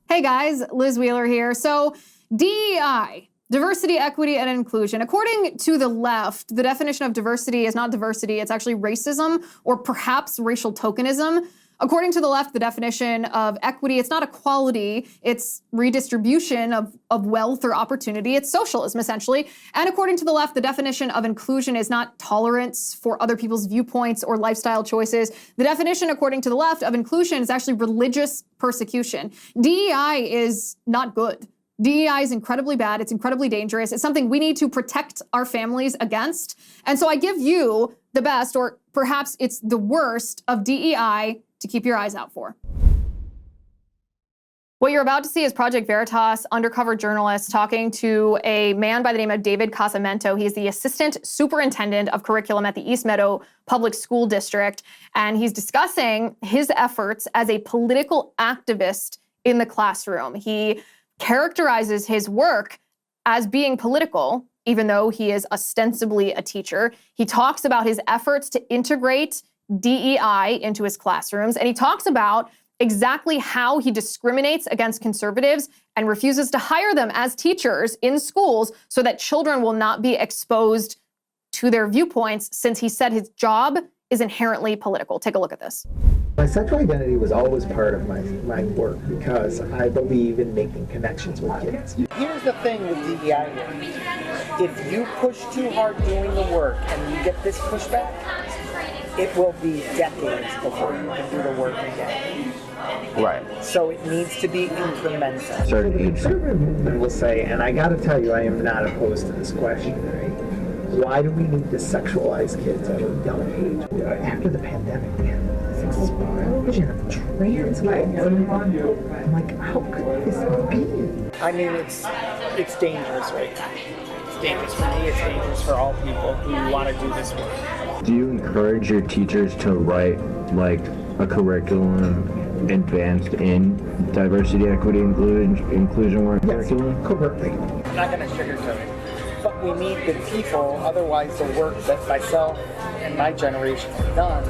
Hey guys, Liz Wheeler here. So DEI, diversity, equity, and inclusion. According to the left, the definition of diversity is not diversity, it's actually racism or perhaps racial tokenism. According to the left, the definition of equity, it's not equality, it's redistribution of wealth or opportunity. It's socialism, essentially. And according to the left, the definition of inclusion is not tolerance for other people's viewpoints or lifestyle choices. The definition, according to the left, of inclusion is actually religious persecution. DEI is not good. DEI is incredibly bad. It's incredibly dangerous. It's something we need to protect our families against. And so I give you the best, or perhaps it's the worst, of DEI to keep your eyes out for. What you're about to see is Project Veritas undercover journalists talking to a man by the name of David Casamento. He's the assistant superintendent of curriculum at the East Meadow Public School District, and he's discussing his efforts as a political activist in the classroom. He characterizes his work as being political, even though he is ostensibly a teacher. He talks about his efforts to integrate DEI into his classrooms, and he talks about exactly how he discriminates against conservatives and refuses to hire them as teachers in schools so that children will not be exposed to their viewpoints, since he said his job is inherently political. Take a look at this. My sexual identity was always part of my work because I believe in making connections with kids. Here's the thing with DEI work. If you push too hard doing the work and you get this pushback, it will be decades before you can do the work again. Right. So it needs to be incremental. So the conservative movement will say, and I gotta tell you, I am not opposed to this question, right? Why do we need to sexualize kids at a young age? After the pandemic, we had this explosion of trans kids. I'm like, how could this be? I mean, it's dangerous right now. It's dangerous for me, it's dangerous for all people who want to do this work. Do you encourage your teachers to write like a curriculum advanced in diversity, equity, inclusion work curriculum? Covertly. I'm not going to sugarcoat it. But we need good people, otherwise the work that myself and my generation have done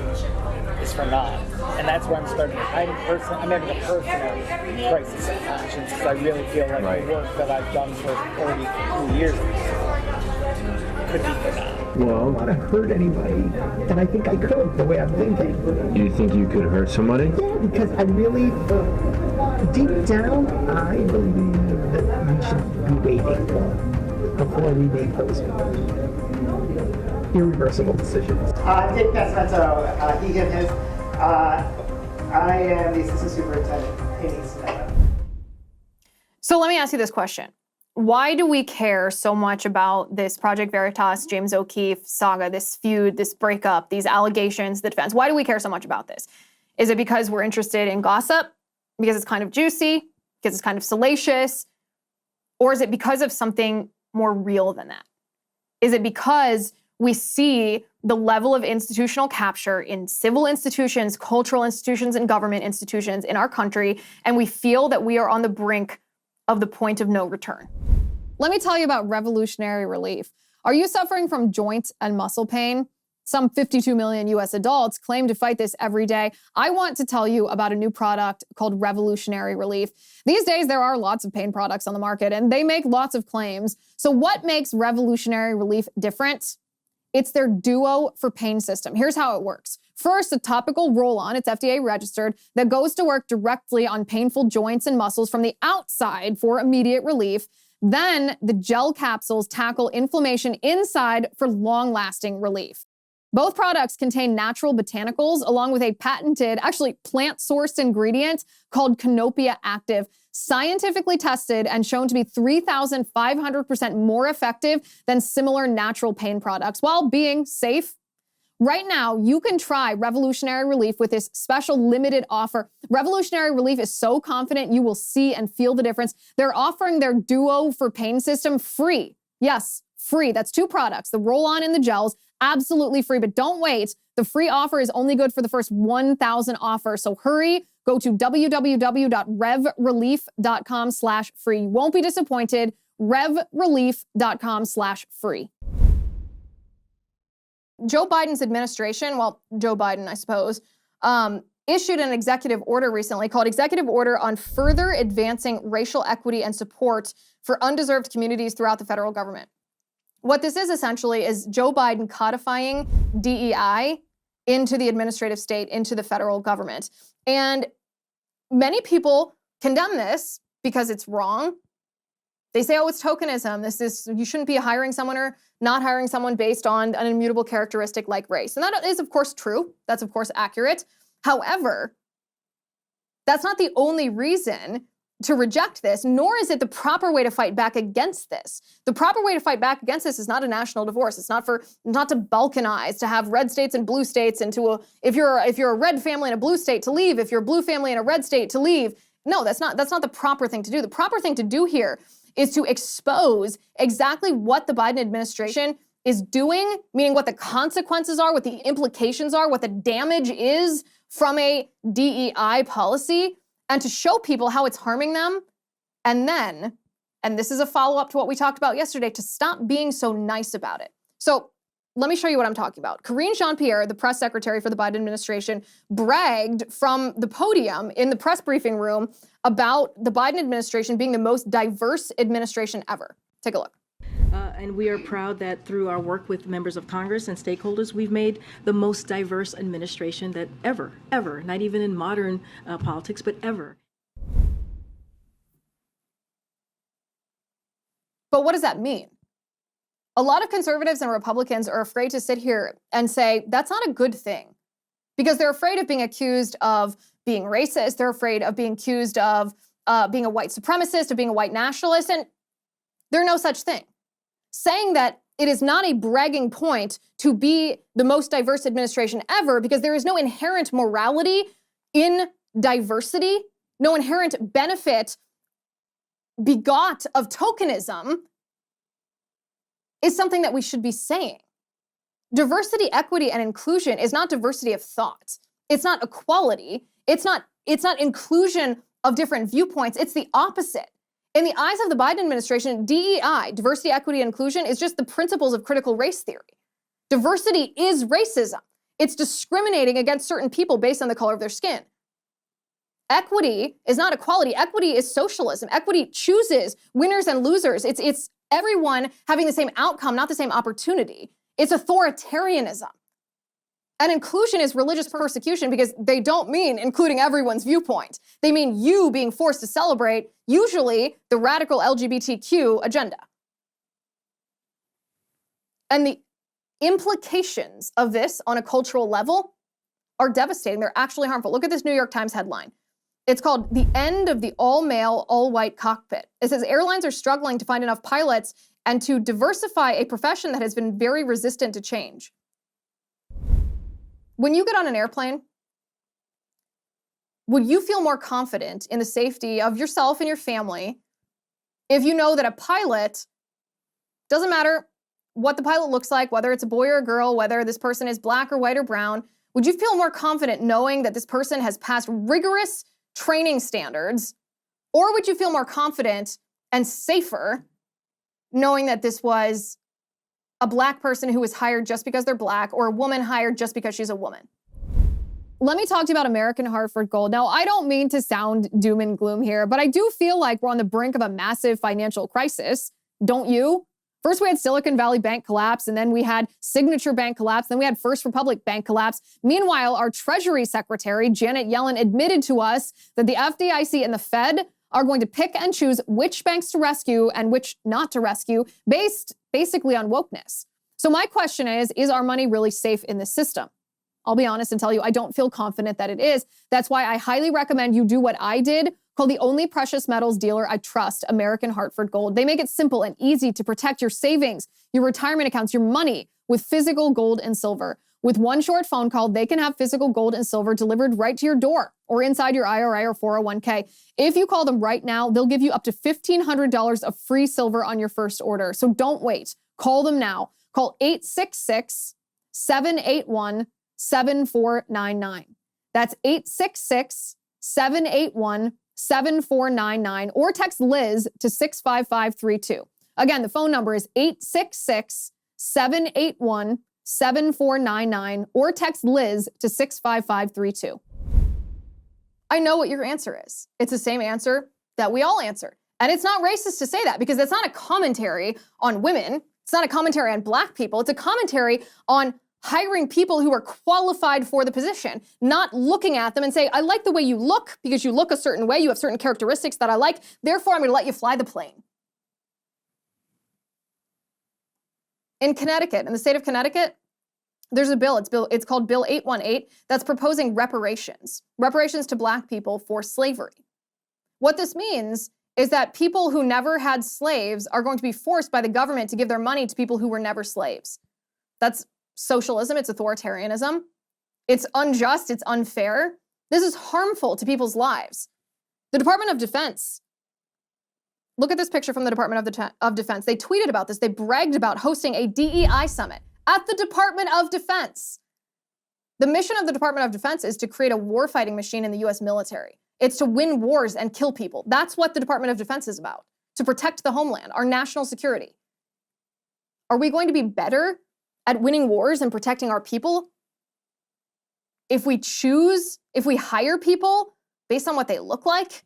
is for naught. And that's where I'm starting. I'm having a personal crisis of conscience because I really feel like the work that I've done for 42 years could be for naught. Well, I don't want to hurt anybody, and I think I could, the way I'm thinking. You think you could hurt somebody? Yeah, because I really, deep down, I believe that we should be waiting before we make those irreversible decisions. Dick Casamento, he and his. I am the assistant superintendent in East Meadow. So let me ask you this question. Why do we care so much about this Project Veritas, James O'Keefe saga, this feud, this breakup, these allegations, the defense? Why do we care so much about this? Is it because we're interested in gossip? Because it's kind of juicy? Because it's kind of salacious? Or is it because of something more real than that? Is it because we see the level of institutional capture in civil institutions, cultural institutions, and government institutions in our country, and we feel that we are on the brink of the point of no return? Let me tell you about revolutionary relief. Are you suffering from joint and muscle pain? Some 52 million US adults claim to fight this every day. I want to tell you about a new product called Revolutionary Relief. These days, there are lots of pain products on the market, and they make lots of claims. So what makes Revolutionary Relief different? It's their Duo for Pain system. Here's how it works. First, a topical roll-on, it's FDA registered, that goes to work directly on painful joints and muscles from the outside for immediate relief. Then the gel capsules tackle inflammation inside for long-lasting relief. Both products contain natural botanicals along with a patented, actually plant-sourced ingredient called Canopia Active, scientifically tested and shown to be 3,500% more effective than similar natural pain products while being safe. Right now, you can try Revolutionary Relief with this special limited offer. Revolutionary Relief is so confident you will see and feel the difference. They're offering their Duo for Pain system free. Yes, free. That's two products, the roll-on and the gels, absolutely free. But don't wait. The free offer is only good for the first 1,000 offers. So hurry, go to www.revrelief.com/free. You won't be disappointed. revrelief.com/free. Joe Biden's administration, well, Joe Biden, I suppose, issued an executive order recently called Executive Order on Further Advancing Racial Equity and Support for Undeserved Communities Throughout the Federal Government. What this is essentially is Joe Biden codifying DEI into the administrative state, into the federal government. And many people condemn this because it's wrong. They say, oh, it's tokenism. You shouldn't be hiring someone or not hiring someone based on an immutable characteristic like race. And that is, of course, true. That's, of course, accurate. However, that's not the only reason to reject this, nor is it the proper way to fight back against this. The proper way to fight back against this is not a national divorce. It's not to balkanize, to have red states and blue states, and if you're a red family in a blue state to leave, if you're a blue family in a red state to leave. No, that's not the proper thing to do. The proper thing to do here is to expose exactly what the Biden administration is doing, meaning what the consequences are, what the implications are, what the damage is from a DEI policy, and to show people how it's harming them. And then, and this is a follow-up to what we talked about yesterday, to stop being so nice about it. So let me show you what I'm talking about. Karine Jean-Pierre, the press secretary for the Biden administration, bragged from the podium in the press briefing room about the Biden administration being the most diverse administration ever. Take a look. And we are proud that through our work with members of Congress and stakeholders, we've made the most diverse administration that ever, not even in modern politics, but ever. But what does that mean? A lot of conservatives and Republicans are afraid to sit here and say that's not a good thing because they're afraid of being accused of being racist. They're afraid of being accused of being a white supremacist, of being a white nationalist, and there's no such thing. Saying that it is not a bragging point to be the most diverse administration ever because there is no inherent morality in diversity, no inherent benefit begot of tokenism is something that we should be saying. Diversity, equity, and inclusion is not diversity of thought. It's not equality. It's not inclusion of different viewpoints. It's the opposite. In the eyes of the Biden administration, DEI, diversity, equity, and inclusion, is just the principles of critical race theory. Diversity is racism. It's discriminating against certain people based on the color of their skin. Equity is not equality. Equity is socialism. Equity chooses winners and losers. It's everyone having the same outcome, not the same opportunity. It's authoritarianism. And inclusion is religious persecution because they don't mean including everyone's viewpoint. They mean you being forced to celebrate, usually, the radical LGBTQ agenda. And the implications of this on a cultural level are devastating. They're actually harmful. Look at this New York Times headline. It's called "The End of the All-Male, All-White Cockpit." It says airlines are struggling to find enough pilots and to diversify a profession that has been very resistant to change. When you get on an airplane, would you feel more confident in the safety of yourself and your family if you know that a pilot, doesn't matter what the pilot looks like, whether it's a boy or a girl, whether this person is black or white or brown, would you feel more confident knowing that this person has passed rigorous training standards? Or would you feel more confident and safer knowing that this was a black person who was hired just because they're black, or a woman hired just because she's a woman? Let me talk to you about American Hartford Gold. Now, I don't mean to sound doom and gloom here, but I do feel like we're on the brink of a massive financial crisis. Don't you? First, we had Silicon Valley Bank collapse, and then we had Signature Bank collapse, then we had First Republic Bank collapse. Meanwhile, our Treasury Secretary, Janet Yellen, admitted to us that the FDIC and the Fed are going to pick and choose which banks to rescue and which not to rescue based basically on wokeness. So my question is our money really safe in this system? I'll be honest and tell you, I don't feel confident that it is. That's why I highly recommend you do what I did. Call the only precious metals dealer I trust, American Hartford Gold. They make it simple and easy to protect your savings, your retirement accounts, your money with physical gold and silver. With one short phone call, they can have physical gold and silver delivered right to your door or inside your IRA or 401k. If you call them right now, they'll give you up to $1,500 of free silver on your first order. So don't wait. Call them now. Call 866-781-7499. That's 866-781-7499, or text Liz to 65532. Again, the phone number is 866-781-7499, or text Liz to 65532. I know what your answer is. It's the same answer that we all answered. And it's not racist to say that, because that's not a commentary on women. It's not a commentary on Black people. It's a commentary on hiring people who are qualified for the position, not looking at them and say, I like the way you look because you look a certain way, you have certain characteristics that I like, therefore I'm going to let you fly the plane. In Connecticut, in the state of Connecticut, there's a bill, it's called Bill 818, that's proposing reparations to Black people for slavery. What this means is that people who never had slaves are going to be forced by the government to give their money to people who were never slaves. That's socialism, it's authoritarianism, it's unjust, it's unfair. This is harmful to people's lives. The Department of Defense, look at this picture from the Department of Defense. They tweeted about this. They bragged about hosting a DEI summit at the Department of Defense. The mission of the Department of Defense is to create a warfighting machine in the US military. It's to win wars and kill people. That's what the Department of Defense is about, to protect the homeland, our national security. Are we going to be better at winning wars and protecting our people if we hire people based on what they look like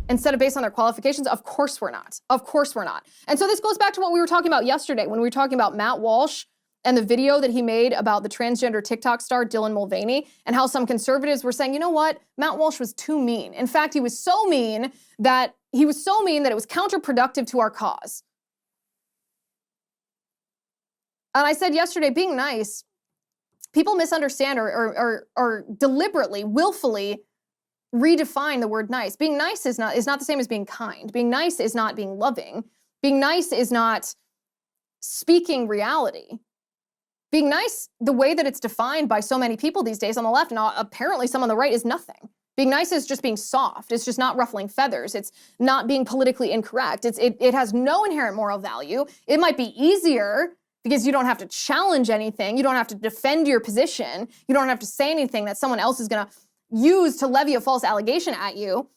instead of based on their qualifications? Of course we're not. Of course we're not. And so this goes back to what we were talking about yesterday when we were talking about Matt Walsh and the video that he made about the transgender TikTok star Dylan Mulvaney, and how some conservatives were saying, you know what, Matt Walsh was too mean. In fact, he was so mean that it was counterproductive to our cause. And I said yesterday, being nice, people misunderstand or deliberately, willfully redefine the word nice. Being nice is not the same as being kind. Being nice is not being loving. Being nice is not speaking reality. Being nice, the way that it's defined by so many people these days on the left, and apparently some on the right, is nothing. Being nice is just being soft. It's just not ruffling feathers. It's not being politically incorrect. It has no inherent moral value. It might be easier because you don't have to challenge anything. You don't have to defend your position. You don't have to say anything that someone else is going to use to levy a false allegation at you.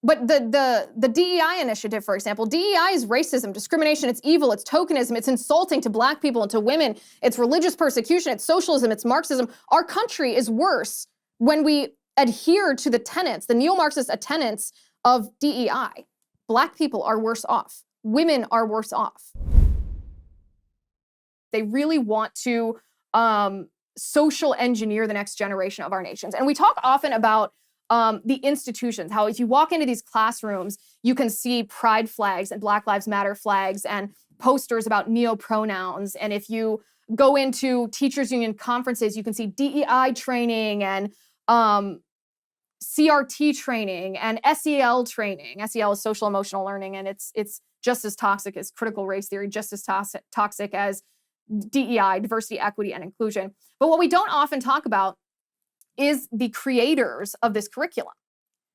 But the DEI initiative, for example, DEI is racism, discrimination, it's evil, it's tokenism, it's insulting to Black people and to women, it's religious persecution, it's socialism, it's Marxism. Our country is worse when we adhere to the tenets, the neo-Marxist tenets of DEI. Black people are worse off. Women are worse off. They really want to social engineer the next generation of our nations. And we talk often about the institutions, how if you walk into these classrooms, you can see pride flags and Black Lives Matter flags and posters about neo-pronouns. And if you go into teachers union conferences, you can see DEI training and CRT training and SEL training. SEL is social emotional learning, and it's just as toxic as critical race theory, just as toxic as DEI, diversity, equity, and inclusion. But what we don't often talk about is the creators of this curriculum,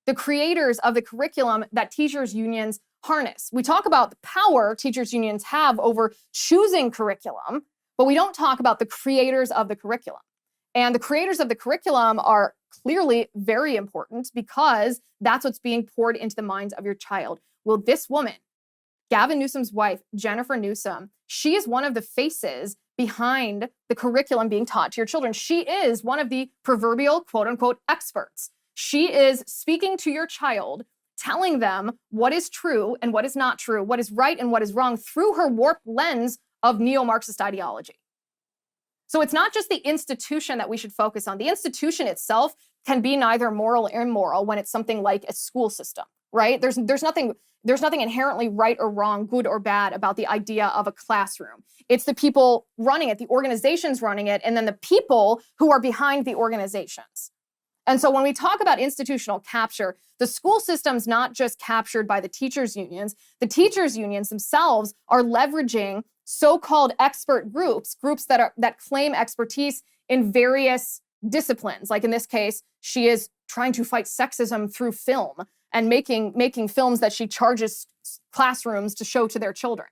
the creators of the curriculum that teachers unions harness. We talk about the power teachers unions have over choosing curriculum, but we don't talk about the creators of the curriculum. And the creators of the curriculum are clearly very important because that's what's being poured into the minds of your child. Will this woman, Gavin Newsom's wife, Jennifer Newsom, she is one of the faces behind the curriculum being taught to your children. She is one of the proverbial quote unquote experts. She is speaking to your child, telling them what is true and what is not true, what is right and what is wrong through her warped lens of neo-Marxist ideology. So it's not just the institution that we should focus on. The institution itself can be neither moral or immoral when it's something like a school system, right? There's nothing inherently right or wrong, good or bad about the idea of a classroom. It's the people running it, the organizations running it, and then the people who are behind the organizations. And so when we talk about institutional capture, the school system's not just captured by the teachers' unions. The teachers' unions themselves are leveraging so-called expert groups that claim expertise in various disciplines. Like in this case, she is trying to fight sexism through film and making films that she charges classrooms to show to their children.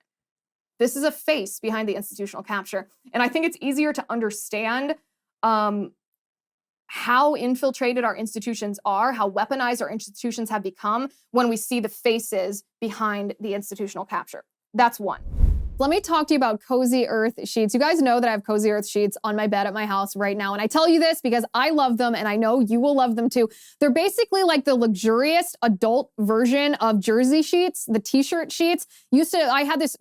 This is a face behind the institutional capture. And I think it's easier to understand how infiltrated our institutions are, how weaponized our institutions have become when we see the faces behind the institutional capture. That's one. Let me talk to you about Cozy Earth sheets. You guys know that I have Cozy Earth sheets on my bed at my house right now. And I tell you this because I love them and I know you will love them too. They're basically like the luxurious adult version of jersey sheets, the t-shirt sheets. I had this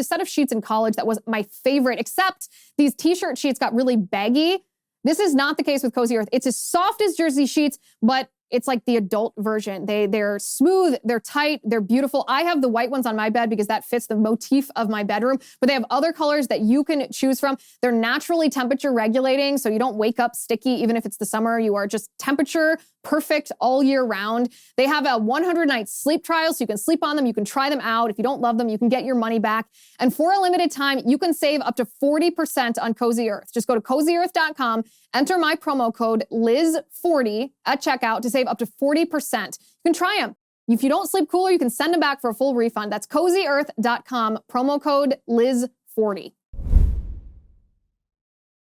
set of sheets in college that was my favorite, except these t-shirt sheets got really baggy. This is not the case with Cozy Earth. It's as soft as jersey sheets, but it's like the adult version. They're smooth, they're tight, they're beautiful. I have the white ones on my bed because that fits the motif of my bedroom, but they have other colors that you can choose from. They're naturally temperature regulating, so you don't wake up sticky even if it's the summer. You are just temperature perfect all year round. They have a 100-night sleep trial, so you can sleep on them, you can try them out. If you don't love them, you can get your money back. And for a limited time, you can save up to 40% on Cozy Earth. Just go to cozyearth.com, enter my promo code Liz40 at checkout to save up to 40%. You can try them. If you don't sleep cooler, you can send them back for a full refund. That's cozyearth.com, promo code Liz40.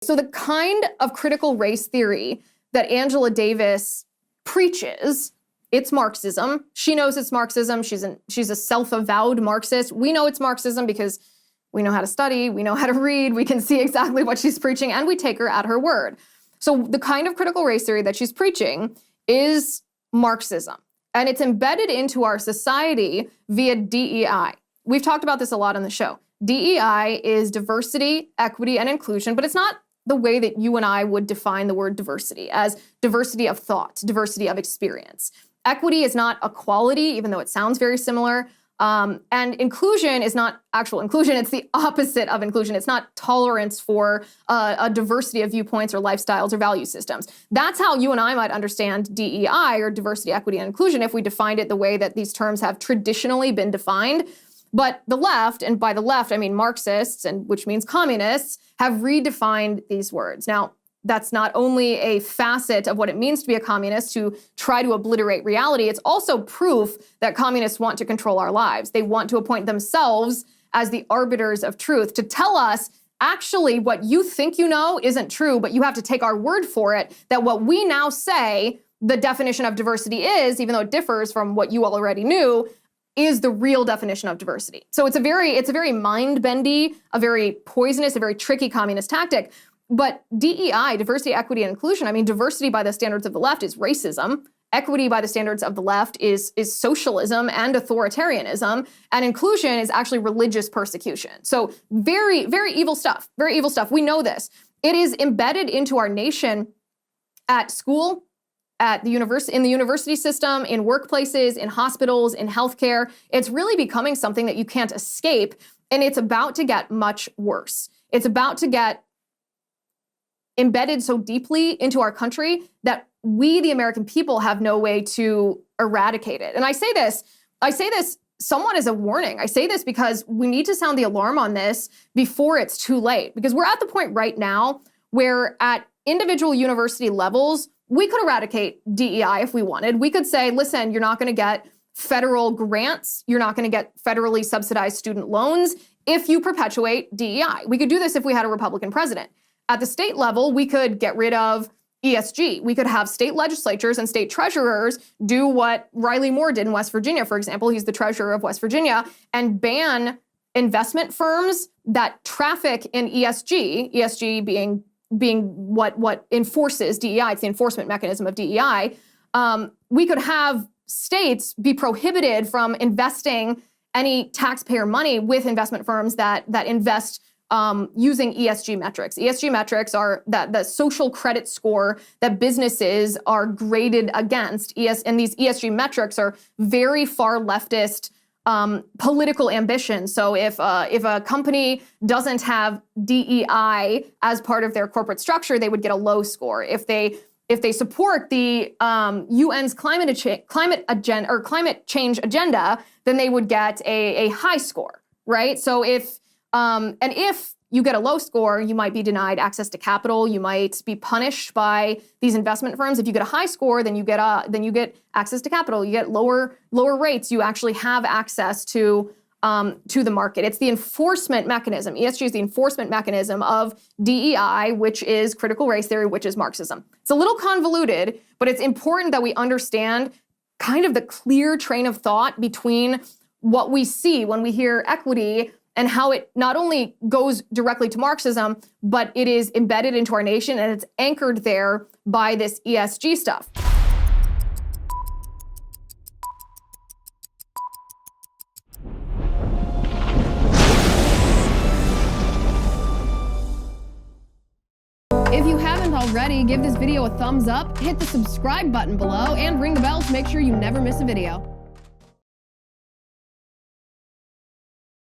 So the kind of critical race theory that Angela Davis preaches, it's Marxism. She knows it's Marxism. She's a self-avowed Marxist. We know it's Marxism because we know how to study, we know how to read, we can see exactly what she's preaching, and we take her at her word. So the kind of critical race theory that she's preaching is Marxism, and it's embedded into our society via DEI. We've talked about this a lot on the show. DEI is diversity, equity, and inclusion, but it's not the way that you and I would define the word diversity, as diversity of thought, diversity of experience. Equity is not equality, even though it sounds very similar. And inclusion is not actual inclusion. It's the opposite of inclusion. It's not tolerance for a diversity of viewpoints or lifestyles or value systems. That's how you and I might understand DEI, or diversity, equity, and inclusion, if we defined it the way that these terms have traditionally been defined. But the left, and by the left I mean Marxists, and which means communists, have redefined these words. Now, that's not only a facet of what it means to be a communist, to try to obliterate reality, it's also proof that communists want to control our lives. They want to appoint themselves as the arbiters of truth, to tell us, actually, what you think you know isn't true, but you have to take our word for it, that what we now say the definition of diversity is, even though it differs from what you already knew, is the real definition of diversity. So it's a very mind-bendy, a very poisonous, a very tricky communist tactic. But DEI, diversity, equity, and inclusion, I mean, diversity by the standards of the left is racism. Equity by the standards of the left is socialism and authoritarianism. And inclusion is actually religious persecution. So very, very evil stuff, very evil stuff. We know this. It is embedded into our nation at school, at the in the university system, in workplaces, in hospitals, in healthcare. It's really becoming something that you can't escape, and it's about to get much worse. It's about to get embedded so deeply into our country that we, the American people, have no way to eradicate it. And I say this somewhat as a warning. I say this because we need to sound the alarm on this before it's too late, because we're at the point right now where at individual university levels, we could eradicate DEI if we wanted. We could say, listen, you're not going to get federal grants. You're not going to get federally subsidized student loans if you perpetuate DEI. We could do this if we had a Republican president. At the state level, we could get rid of ESG. We could have state legislatures and state treasurers do what Riley Moore did in West Virginia, for example. He's the treasurer of West Virginia, and ban investment firms that traffic in ESG being what enforces DEI. It's the enforcement mechanism of DEI. We could have states be prohibited from investing any taxpayer money with investment firms that invest using ESG metrics. ESG metrics are the social credit score that businesses are graded against. And these ESG metrics are very far leftist political ambition. So if a company doesn't have DEI as part of their corporate structure, they would get a low score. If they support the UN's climate change agenda, then they would get a high score, right? So if you get a low score, you might be denied access to capital. You might be punished by these investment firms. If you get a high score, then you get access to capital. You get lower rates. You actually have access to the market. It's the enforcement mechanism. ESG is the enforcement mechanism of DEI, which is critical race theory, which is Marxism. It's a little convoluted, but it's important that we understand kind of the clear train of thought between what we see when we hear equity and how it not only goes directly to Marxism, but it is embedded into our nation and it's anchored there by this ESG stuff. If you haven't already, give this video a thumbs up, hit the subscribe button below, and ring the bell to make sure you never miss a video.